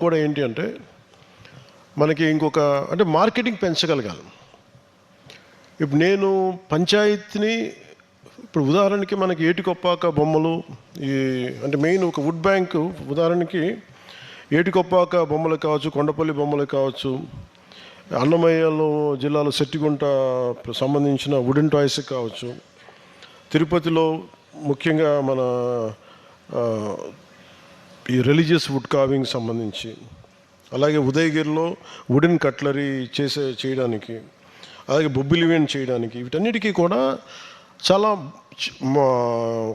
కూడా ఏంటి అంటే మనకి ఇంకొక అంటే మార్కెటింగ్ పెంచగలగాలి. ఇప్పుడు నేను పంచాయతీని ఇప్పుడు ఉదాహరణకి మనకి ఏటికొప్పాక బొమ్మలు ఈ అంటే మెయిన్ ఒక వుడ్ బ్యాంక్ ఉదాహరణకి ఏటికొప్పాక బొమ్మలు కావచ్చు, కొండపల్లి బొమ్మలు కావచ్చు, అన్నమయ్యలో జిల్లాలో సెట్టిగుంట సంబంధించిన వుడెన్ టాయ్స్ కావచ్చు, తిరుపతిలో ముఖ్యంగా మన ఈ రిలీజియస్ వుడ్ కార్వింగ్ సంబంధించి, అలాగే ఉదయగిరిలో వుడెన్ కట్లరీ చేయడానికి, అలాగే బొబ్బిలి ఈవెంట్ చేయడానికి, వీటన్నిటికీ కూడా చాలా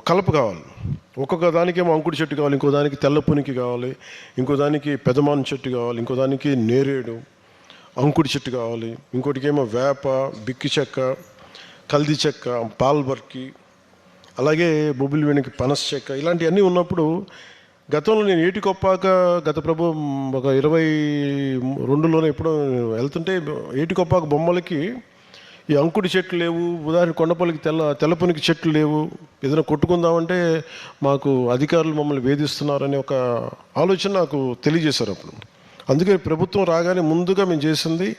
కలప కావాలి. ఒక్కొక్క దానికేమో అంకుడి చెట్టు కావాలి, ఇంకో దానికి తెల్లపునికి కావాలి, ఇంకో దానికి పెదమాన్ చెట్టు కావాలి, ఇంకో దానికి నేరేడు అంకుడి చెట్టు కావాలి, ఇంకోటికేమో వేప, బిక్కి చెక్క, కల్ది చెక్క, పాల్బర్కి, అలాగే బొబ్బిలి వెనుక పనస చెక్క, ఇలాంటివన్నీ ఉన్నప్పుడు గతంలో నేను ఏటికొప్పాక గత ప్రభు ఒక 22లోనే ఎప్పుడో వెళ్తుంటే ఏటికొప్పాక బొమ్మలకి ఈ అంకుడి చెట్లు లేవు, ఉదాహరణ కొండపల్లికి తెల్లపునికి చెట్లు లేవు, ఏదైనా కొట్టుకుందామంటే మాకు అధికారులు మమ్మల్ని వేధిస్తున్నారనే ఒక ఆలోచన నాకు తెలియజేశారు అప్పుడు. అందుకే ప్రభుత్వం రాగానే ముందుగా మేము చేసింది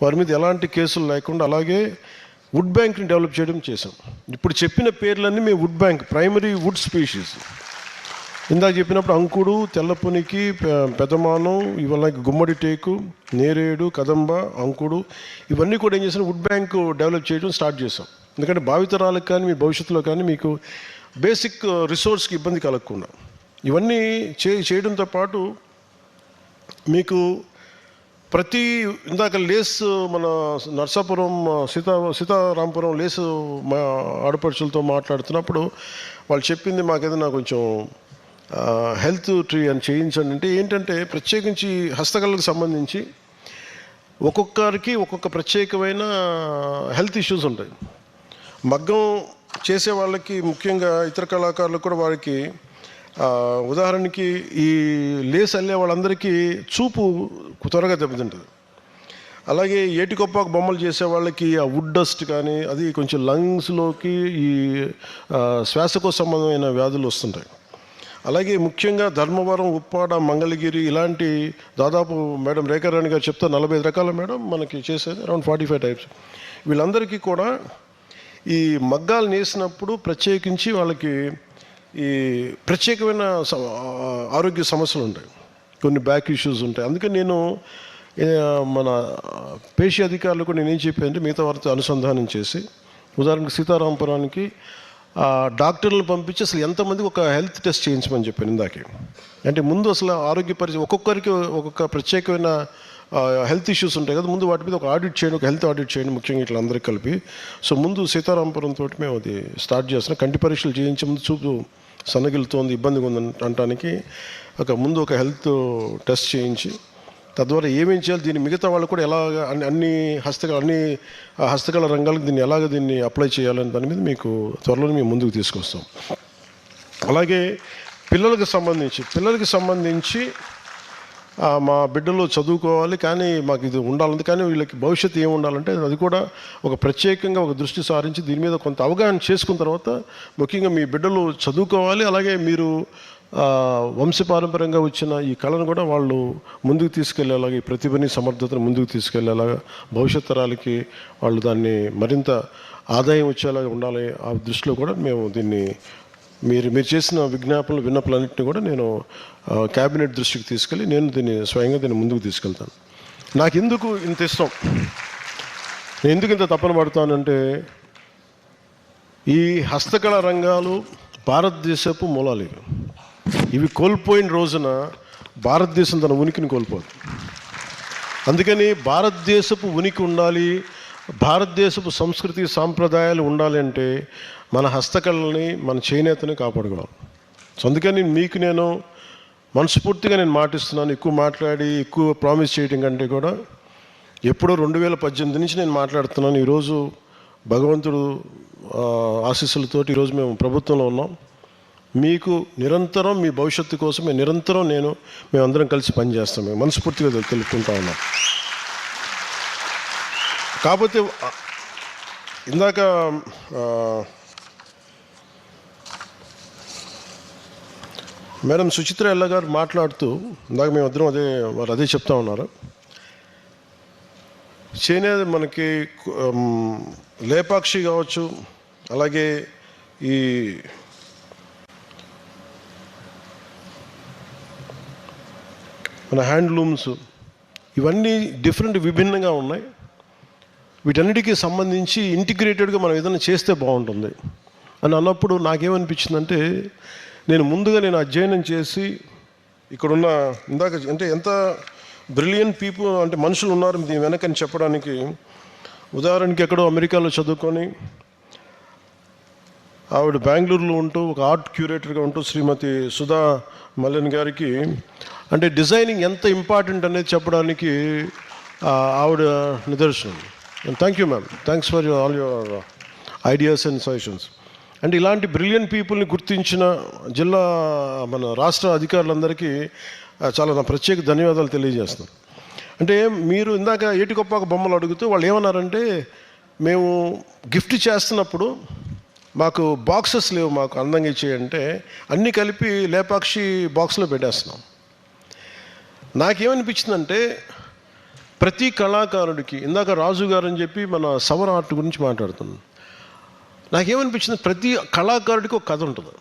వారి మీద ఎలాంటి కేసులు లేకుండా అలాగే వుడ్ బ్యాంక్ని డెవలప్ చేయడం చేసాం. ఇప్పుడు చెప్పిన పేర్లన్నీ మేము wood bank primary wood species ఇందాక చెప్పినప్పుడు అంకుడు, తెల్లపునికి, పెదమానం, ఇవన్నీ గుమ్మడి టేకు, నేరేడు, కదంబ, అంకుడు, ఇవన్నీ కూడా ఏం చేసాం వుడ్ బ్యాంక్ డెవలప్ చేయడం స్టార్ట్ చేసాం. ఎందుకంటే భావితరాలకు కానీ మీ భవిష్యత్తులో కానీ మీకు బేసిక్ రిసోర్స్కి ఇబ్బంది కలగకుండా ఇవన్నీ చేయడంతో పాటు మీకు ప్రతి ఇందాక లేస్ మన నర్సాపురం సీతారాంపురం లేసు మా ఆడపడుచులతో మాట్లాడుతున్నప్పుడు వాళ్ళు చెప్పింది మాకేదైనా కొంచెం హెల్త్ ట్రీ అని చేయించండి అంటే ఏంటంటే ప్రత్యేకించి హస్తకళలకు సంబంధించి ఒక్కొక్కరికి ఒక్కొక్క ప్రత్యేకమైన హెల్త్ ఇష్యూస్ ఉంటాయి. మగ్గం చేసే వాళ్ళకి ముఖ్యంగా ఇతర కళాకారులకు కూడా వారికి ఉదాహరణకి ఈ లేస్ అల్లే వాళ్ళందరికీ చూపు త్వరగా దెబ్బతింటుంది. అలాగే ఏటికొప్పాకు బొమ్మలు చేసే వాళ్ళకి ఆ వుడ్ డస్ట్ కానీ అది కొంచెం లంగ్స్లోకి ఈ శ్వాసకోశ సంబంధమైన వ్యాధులు వస్తుంటాయి. అలాగే ముఖ్యంగా ధర్మవరం, ఉప్పాడ, మంగళగిరి ఇలాంటి దాదాపు మేడం రేఖారాణి గారు చెప్తే 45 రకాల మేడం మనకి చేసేది అరౌండ్ 45 టైప్స్. వీళ్ళందరికీ కూడా ఈ మగ్గాలు నేసినప్పుడు ప్రత్యేకించి వాళ్ళకి ఈ ప్రత్యేకమైన ఆరోగ్య సమస్యలు ఉంటాయి, కొన్ని బ్యాక్ ఇష్యూస్ ఉంటాయి. అందుకే నేను మన పేషి అధికారులకు నేనేం చెప్పానంటే మిగతా వారితో అనుసంధానం చేసి ఉదాహరణకు సీతారాంపురానికి డాక్టర్లను పంపించి అసలు ఎంతమందికి ఒక హెల్త్ టెస్ట్ చేయించమని చెప్పాను ఇందాకే. అంటే ముందు అసలు ఆరోగ్య పరిస్థితి ఒక్కొక్కరికి ఒక్కొక్క ప్రత్యేకమైన హెల్త్ ఇష్యూస్ ఉంటాయి కదా, ముందు వాటి మీద ఒక ఆడిట్ చేయండి, ఒక హెల్త్ ఆడిట్ చేయండి ముఖ్యంగా ఇట్లా అందరికీ కలిపి. సో ముందు సీతారాంపురంతో మేము అది స్టార్ట్ చేస్తున్నాం. కంటి పరీక్షలు చేయించే ముందు చూపు సన్నగిలుతోంది, ఇబ్బందిగా ఉంది అనటానికి ముందు ఒక హెల్త్ టెస్ట్ చేయించి తద్వారా ఏమేం చేయాలి, దీన్ని మిగతా వాళ్ళు కూడా ఎలాగ అన్ని హస్తకళ రంగాలకు దీన్ని అప్లై చేయాలని దాని మీద మీకు త్వరలో మేము ముందుకు తీసుకొస్తాం. అలాగే పిల్లలకి సంబంధించి మా బిడ్డలు చదువుకోవాలి కానీ మాకు ఇది ఉండాలి, కానీ వీళ్ళకి భవిష్యత్తు ఏమి ఉండాలంటే అది కూడా ఒక ప్రత్యేకంగా ఒక దృష్టి సారించి దీని మీద కొంత అవగాహన చేసుకున్న తర్వాత ముఖ్యంగా మీ బిడ్డలు చదువుకోవాలి, అలాగే మీరు వంశపారంపర్యంగా వచ్చిన ఈ కళను కూడా వాళ్ళు ముందుకు తీసుకెళ్లేలాగా, ఈ ప్రతిభని సమర్థతను ముందుకు తీసుకెళ్లేలాగా, భవిష్యత్ తరాలకి వాళ్ళు దాన్ని మరింత ఆదాయం వచ్చేలాగా ఉండాలి. ఆ దృష్టిలో కూడా మేము దీన్ని మీరు చేసిన విన్నపలన్నింటినీ కూడా నేను క్యాబినెట్ దృష్టికి తీసుకెళ్ళి నేను స్వయంగా దీన్ని ముందుకు తీసుకెళ్తాను. నాకు ఎందుకు ఇంత ఇష్టం, నేను ఎందుకు ఇంత తపన పడతానంటే ఈ హస్తకళ రంగాలు భారతదేశపు మూలాలు ఇవి కోల్పోయిన రోజున భారతదేశం తన ఉనికిని కోల్పోదు. అందుకని భారతదేశపు ఉనికి ఉండాలి, భారతదేశపు సంస్కృతి సాంప్రదాయాలు ఉండాలి అంటే మన హస్తకళని, మన చేనేతని కాపాడుకోవాలి. సో అందుకని మీకు నేను మనస్ఫూర్తిగా మాటిస్తున్నాను. ఎక్కువ మాట్లాడి ఎక్కువ ప్రామిస్ చేయడం కంటే కూడా ఎప్పుడో 2018 నుంచి నేను మాట్లాడుతున్నాను. ఈరోజు భగవంతుడు ఆశీస్సులతోటి ఈరోజు మేము ప్రభుత్వంలో ఉన్నాం. మీకు నిరంతరం మీ భవిష్యత్తు కోసం మేమందరం కలిసి పనిచేస్తాం. మేము మనస్ఫూర్తిగా తెలుపుకుంటా ఉన్నాం. కాకపోతే ఇందాక మేడం సుచిత్ర ఎల్ల గారు మాట్లాడుతూ ఇందాక మేము ఇద్దరం వారు అదే చెప్తా ఉన్నారు. చేనేత మనకి లేపాక్షి కావచ్చు, అలాగే ఈ మన హ్యాండ్లూమ్స్, ఇవన్నీ డిఫరెంట్ విభిన్నంగా ఉన్నాయి. వీటన్నిటికీ సంబంధించి ఇంటిగ్రేటెడ్గా మనం ఏదైనా చేస్తే బాగుంటుంది అని అన్నప్పుడు నాకేమనిపించిందంటే, నేను అధ్యయనం చేసి ఇక్కడున్న ఇందాక అంటే ఎంత బ్రిలియంట్ పీపుల్ అంటే మనుషులు ఉన్నారు దీని వెనకని చెప్పడానికి. ఉదాహరణకి ఎక్కడో అమెరికాలో చదువుకొని ఆవిడ బెంగళూరులో ఉంటూ ఒక ఆర్ట్ క్యూరేటర్గా ఉంటూ శ్రీమతి సుధా మల్లెన్ గారికి అంటే డిజైనింగ్ ఎంత ఇంపార్టెంట్ అనేది చెప్పడానికి ఆవిడ నిదర్శనం. Thank you ma'am, thanks for all your ideas and suggestions. అంటే ఇలాంటి బ్రిలియంట్ పీపుల్ని గుర్తించిన జిల్లా మన రాష్ట్ర అధికారులందరికీ చాలా నా ప్రత్యేక ధన్యవాదాలు తెలియజేస్తున్నాను. అంటే మీరు ఇందాక ఏటికొప్పాక బొమ్మలు అడుగుతూ వాళ్ళు ఏమన్నారంటే, మేము గిఫ్ట్ చేస్తున్నప్పుడు మాకు బాక్సెస్ లేవు, మాకు అందంగా ఇచ్చేయంటే అన్నీ కలిపి లేపాక్షి బాక్స్లో పెట్టేస్తున్నాం. నాకేమనిపించిందంటే, ప్రతి కళాకారుడికి ఇందాక రాజు గారు అని చెప్పి మన సవర్ ఆర్ట్ గురించి మాట్లాడుతున్నాను. నాకేమనిపించింది, ప్రతి కళాకారుడికి ఒక కథ ఉంటుంది.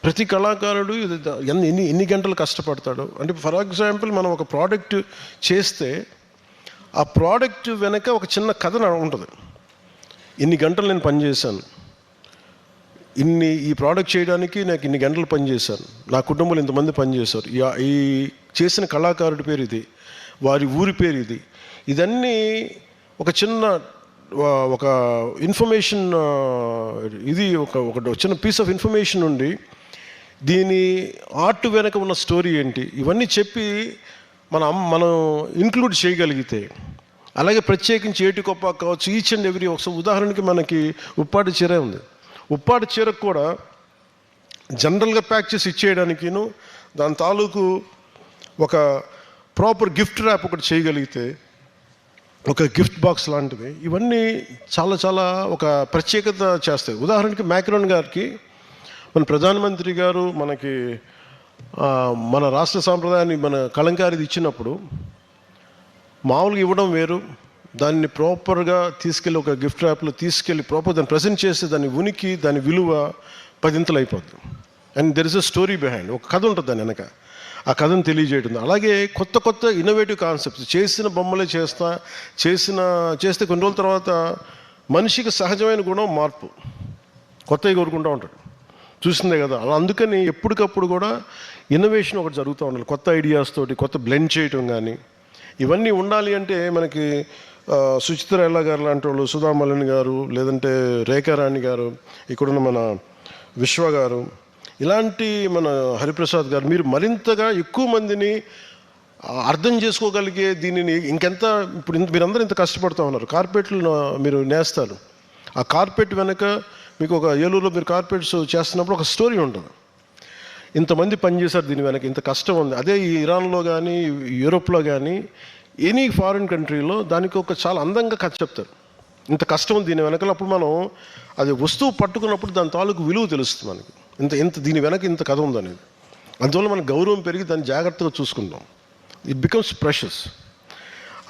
ప్రతి కళాకారుడు ఎన్ని గంటలు కష్టపడతాడు అంటే, ఫర్ ఎగ్జాంపుల్ మనం ఒక ప్రోడక్ట్ చేస్తే ఆ ప్రోడక్ట్ వెనక ఒక చిన్న కథ ఉంటుంది. ఇన్ని గంటలు నేను పనిచేశాను, ఈ ప్రోడక్ట్ చేయడానికి నాకు ఇన్ని గంటలు పనిచేశాను, నా కుటుంబంలో ఇంతమంది పనిచేశారు, ఈ చేసిన కళాకారుడి పేరు ఇది, వారి ఊరి పేరు ఇది, ఇదన్నీ ఒక చిన్న ఒక ఇన్ఫర్మేషన్, ఇది ఒక చిన్న పీస్ ఆఫ్ ఇన్ఫర్మేషన్ ఉండి దీని ఆర్ట్ వెనక ఉన్న స్టోరీ ఏంటి ఇవన్నీ చెప్పి మనం ఇంక్లూడ్ చేయగలిగితే, అలాగే ప్రత్యేకించి ఏటికొప్ప కావచ్చు, ఈచ్ అండ్ ఎవ్రీ ఉదాహరణకి మనకి ఉప్పాటి చీర ఉంది. ఉప్పాటి చీరకు కూడా జనరల్గా ప్యాక్ చేసి ఇచ్చేయడానికిను దాని తాలూకు ఒక ప్రాపర్ గిఫ్ట్ ర్యాప్ ఒకటి చేయగలిగితే, ఒక గిఫ్ట్ బాక్స్ లాంటిది, ఇవన్నీ చాలా చాలా ఒక ప్రత్యేకత చేస్తాయి. ఉదాహరణకి మ్యాక్రోన్ గారికి మన ప్రధానమంత్రి గారు మనకి మన రాష్ట్ర సాంప్రదాయాన్ని మన కలంకారీది ఇచ్చినప్పుడు మామూలుగా ఇవ్వడం వేరు, దాన్ని ప్రాపర్గా తీసుకెళ్ళి ఒక గిఫ్ట్ ర్యాప్లో తీసుకెళ్ళి ప్రాపర్ దాన్ని ప్రజెంట్ చేస్తే దాని ఉనికి, దాని విలువ 10 ఇంతలు అయిపోతుంది. And there is a story behind, ఒక కథ ఉంటుంది దాని వెనక, ఆ కథను తెలియజేయడం. అలాగే కొత్త కొత్త ఇన్నోవేటివ్ కాన్సెప్ట్స్, చేసిన బొమ్మలే చేస్తే కొన్ని రోజుల తర్వాత మనిషికి సహజమైన గుణం మార్పు, కొత్తవి కోరుకుంటూ ఉంటాడు, చూసిందే కదా. అలా అందుకని ఎప్పటికప్పుడు కూడా ఇన్నోవేషన్ ఒకటి జరుగుతూ ఉండాలి, కొత్త ఐడియాస్ తోటి కొత్త బ్లెండ్ చేయటం కానీ ఇవన్నీ ఉండాలి. అంటే మనకి సుచిత్ర ఎల్ల గారు లాంటి వాళ్ళు, సుధా మల్లెన్ గారు, లేదంటే రేఖారాణి గారు, ఇక్కడున్న మన విశ్వ గారు, ఇలాంటి మన హరిప్రసాద్ గారు, మీరు మరింతగా ఎక్కువ మందిని అర్థం చేసుకోగలిగే దీనిని ఇంకెంత ఇప్పుడు మీరందరూ ఇంత కష్టపడుతూ ఉన్నారు, కార్పెట్లు మీరు నేస్తారు, ఆ కార్పెట్ వెనక మీకు ఒక ఏలూరులో మీరు కార్పెట్స్ చేస్తున్నప్పుడు ఒక స్టోరీ ఉంటుంది, ఇంతమంది పనిచేశారు దీని వెనక, ఇంత కష్టం ఉంది. అదే ఈ ఇరాన్లో కానీ యూరోప్లో కానీ ఎనీ ఫారిన్ కంట్రీలో దానికి ఒక చాలా అందంగా కథ చెప్తారు, ఇంత కష్టం ఉంది దీని వెనకాల. అప్పుడు మనం అది వస్తువు పట్టుకున్నప్పుడు దాని తాలూకు విలువ తెలుస్తుంది మనకి, ఇంత దీని వెనక ఇంత కథ ఉందనేది. అందువల్ల మనకు గౌరవం పెరిగి దాన్ని జాగ్రత్తగా చూసుకుంటాం, ఇట్ బికమ్స్ ప్రెషస్.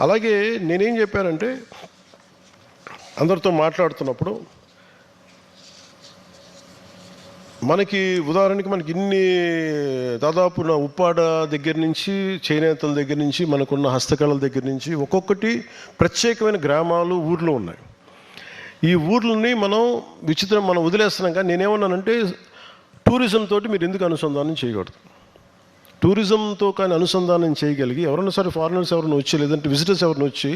అలాగే నేనేం చెప్పానంటే, అందరితో మాట్లాడుతున్నప్పుడు మనకి ఉదాహరణకి మనకి దాదాపు నా ఉప్పాడ దగ్గర నుంచి, చేనేతల దగ్గర నుంచి, మనకున్న హస్తకళల దగ్గర నుంచి ఒక్కొక్కటి ప్రత్యేకమైన గ్రామాలు, ఊర్లు ఉన్నాయి. ఈ ఊర్లని మనం వదిలేస్తున్నాం. కానీ నేనేమన్నానంటే, టూరిజం తోటి మీరు ఎందుకు అనుసంధానం చేయకూడదు? టూరిజంతో కానీ అనుసంధానం చేయగలిగి ఎవరైనా సరే ఫారినర్స్ ఎవరైనా వచ్చి, లేదంటే విజిటర్స్ ఎవరైనా వచ్చి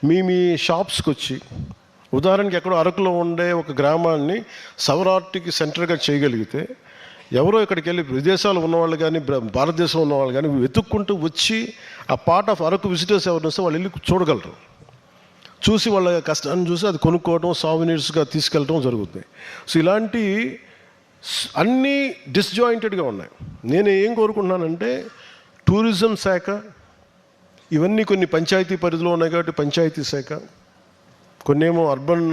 మీ షాప్స్కి వచ్చి, ఉదాహరణకి ఎక్కడో అరకులో ఉండే ఒక గ్రామాన్ని సవర్ ఆర్ట్కి సెంటర్గా చేయగలిగితే, ఎవరో ఇక్కడికి వెళ్ళి విదేశాలు ఉన్నవాళ్ళు కానీ భారతదేశంలో ఉన్నవాళ్ళు కానీ వెతుక్కుంటూ వచ్చి ఆ పార్ట్ ఆఫ్ అరకు విజిటర్స్ ఎవరైనా వస్తే వాళ్ళు వెళ్ళి చూడగలరు, చూసి వాళ్ళ కష్టాన్ని చూసి అది కొనుక్కోవడం, సావినీర్స్గా తీసుకెళ్ళడం జరుగుతుంది. సో ఇలాంటి అన్నీ డిస్జాయింటెడ్గా ఉన్నాయి. నేను ఏం కోరుకుంటున్నానంటే, టూరిజం శాఖ ఇవన్నీ కొన్ని పంచాయతీ పరిధిలో ఉన్నాయి కాబట్టి పంచాయతీ శాఖ, కొన్నేమో అర్బన్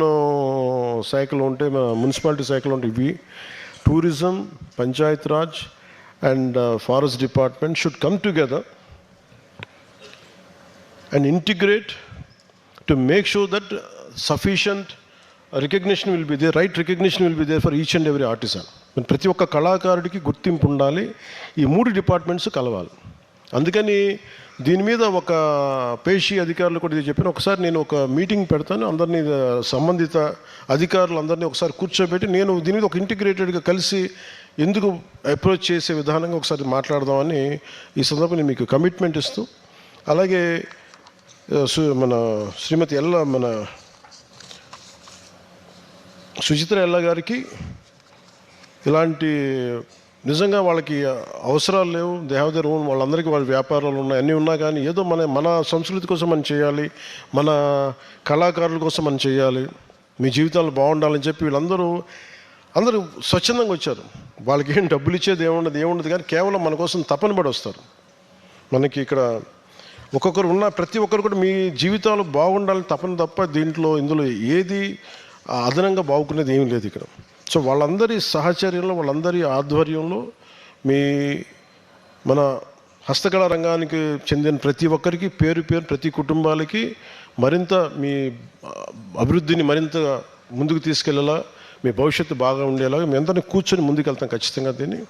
శాఖలో ఉంటే, మున్సిపాలిటీ శాఖలో ఉంటే, ఇవి tourism, Panchayat Raj and Forest Department should come together and integrate to make sure that sufficient recognition will be there, right recognition will be there for each and every artisan. ప్రతి ఒక్క కళాకారుడికి గుర్తింపు ఉండాలి. ఈ 3 డిపార్ట్మెంట్స్ కలవాలి. అందుకని దీని మీద ఒక పేషీ అధికారులు కూడా ఇది చెప్పిన ఒకసారి నేను ఒక మీటింగ్ పెడతాను, అందరినీ సంబంధిత అధికారులందరినీ ఒకసారి కూర్చోబెట్టి నేను దీని మీద ఒక ఇంటిగ్రేటెడ్గా కలిసి ఎందుకు అప్రోచ్ చేసే విధానంగా ఒకసారి మాట్లాడదామని ఈ సందర్భంగా మీకు కమిట్మెంట్ ఇస్తూ, అలాగే మన శ్రీమతి మన సుచిత్ర ఎల్ల గారికి ఇలాంటి నిజంగా వాళ్ళకి అవసరాలు లేవు, దే హ్యావ్ దేర్ ఓన్, వాళ్ళందరికీ వాళ్ళ వ్యాపారాలు ఉన్నాయి, అన్నీ ఉన్నా కానీ ఏదో మన సంస్కృతి కోసం మనం చేయాలి, మన కళాకారుల కోసం మనం చేయాలి, మీ జీవితాలు బాగుండాలని చెప్పి అందరూ స్వచ్ఛందంగా వచ్చారు. వాళ్ళకి ఏం డబ్బులు ఇచ్చేది ఏముండదు కానీ కేవలం మన కోసం తపన పడి వస్తారు. మనకి ఇక్కడ ఒక్కొక్కరు ప్రతి ఒక్కరు కూడా మీ జీవితాలు బాగుండాలని తపన తప్ప ఇందులో ఏది అదనంగా బాగుకునేది ఏమీ లేదు ఇక్కడ. సో వాళ్ళందరి సహచర్యంలో, వాళ్ళందరి ఆధ్వర్యంలో మన హస్తకళా రంగానికి చెందిన ప్రతి ఒక్కరికి పేరు ప్రతి కుటుంబాలకి మరింత మీ అభివృద్ధిని మరింత ముందుకు తీసుకెళ్ళేలా, మీ భవిష్యత్తు బాగా ఉండేలాగా మీ అందరినీ కూర్చొని ముందుకు వెళ్తాం ఖచ్చితంగా దీన్ని.